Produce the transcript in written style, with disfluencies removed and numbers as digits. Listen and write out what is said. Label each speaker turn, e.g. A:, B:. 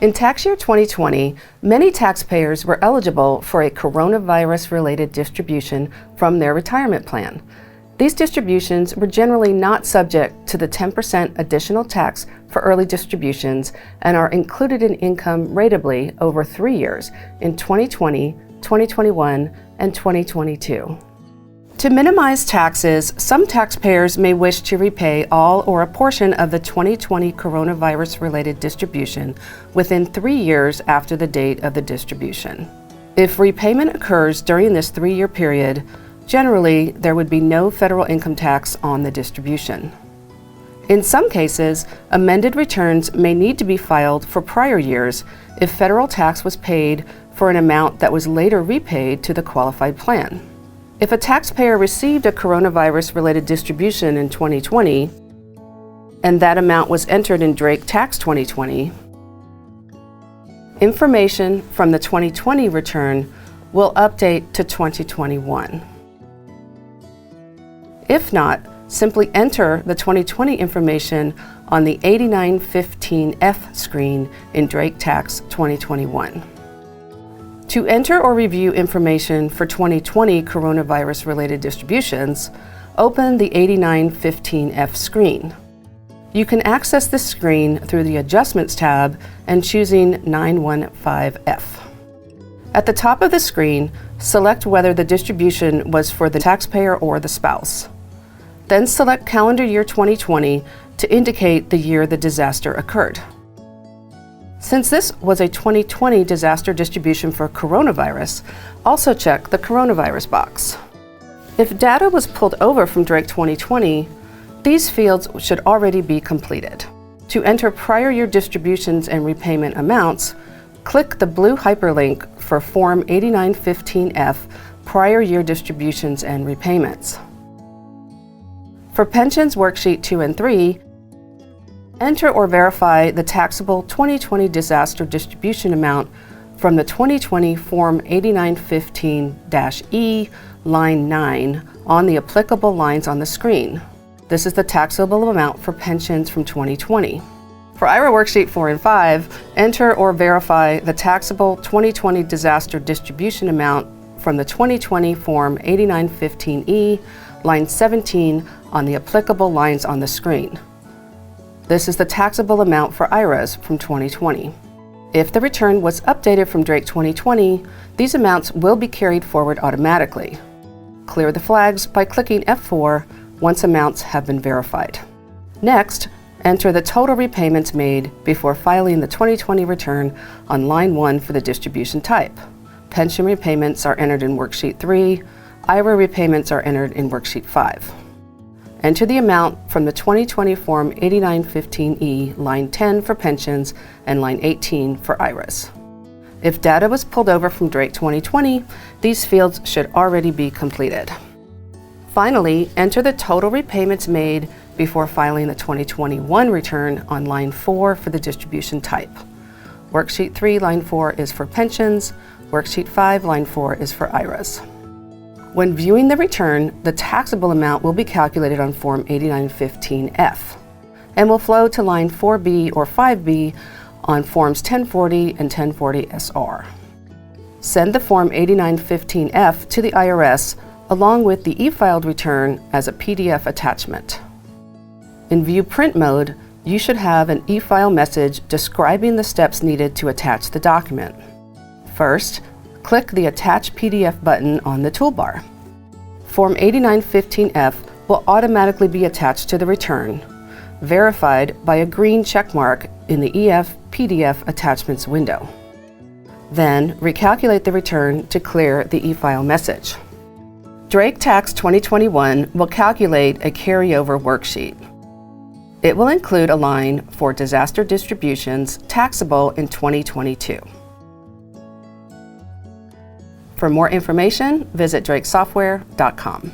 A: In tax year 2020, many taxpayers were eligible for a coronavirus-related distribution from their retirement plan. These distributions were generally not subject to the 10% additional tax for early distributions and are included in income ratably over 3 years in 2020, 2021, and 2022. To minimize taxes, some taxpayers may wish to repay all or a portion of the 2020 coronavirus-related distribution within 3 years after the date of the distribution. If repayment occurs during this 3-year period, generally there would be no federal income tax on the distribution. In some cases, amended returns may need to be filed for prior years if federal tax was paid for an amount that was later repaid to the qualified plan. If a taxpayer received a coronavirus-related distribution in 2020, and that amount was entered in Drake Tax 2020, information from the 2020 return will update to 2021. If not, simply enter the 2020 information on the 8915F screen in Drake Tax 2021. To enter or review information for 2020 coronavirus-related distributions, open the 8915F screen. You can access this screen through the Adjustments tab and choosing 915F. At the top of the screen, select whether the distribution was for the taxpayer or the spouse. Then select calendar year 2020 to indicate the year the disaster occurred. Since this was a 2020 disaster distribution for coronavirus, also check the coronavirus box. If data was pulled over from Drake 2020, these fields should already be completed. To enter prior year distributions and repayment amounts, click the blue hyperlink for Form 8915F Prior Year Distributions and Repayments. For Pensions Worksheet 2 and 3, enter or verify the taxable 2020 disaster distribution amount from the 2020 Form 8915-E, line 9, on the applicable lines on the screen. This is the taxable amount for pensions from 2020. For IRA Worksheet 4 and 5, enter or verify the taxable 2020 disaster distribution amount from the 2020 Form 8915-E, line 17, on the applicable lines on the screen. This is the taxable amount for IRAs from 2020. If the return was updated from Drake 2020, these amounts will be carried forward automatically. Clear the flags by clicking F4 once amounts have been verified. Next, enter the total repayments made before filing the 2020 return on line 1 for the distribution type. Pension repayments are entered in Worksheet 3, IRA repayments are entered in Worksheet 5. Enter the amount from the 2020 Form 8915E, line 10 for pensions and line 18 for IRAs. If data was pulled over from Drake 2020, these fields should already be completed. Finally, enter the total repayments made before filing the 2021 return on line 4 for the distribution type. Worksheet 3, line 4 is for pensions, Worksheet 5, line 4 is for IRAs. When viewing the return, the taxable amount will be calculated on Form 8915F and will flow to line 4B or 5B on Forms 1040 and 1040SR. Send the Form 8915F to the IRS along with the e-filed return as a PDF attachment. In View Print mode, you should have an e-file message describing the steps needed to attach the document. First, click the Attach PDF button on the toolbar. Form 8915F will automatically be attached to the return, verified by a green check mark in the EF PDF Attachments window. Then, recalculate the return to clear the e-file message. Drake Tax 2021 will calculate a carryover worksheet. It will include a line for disaster distributions taxable in 2022. For more information, visit drakesoftware.com.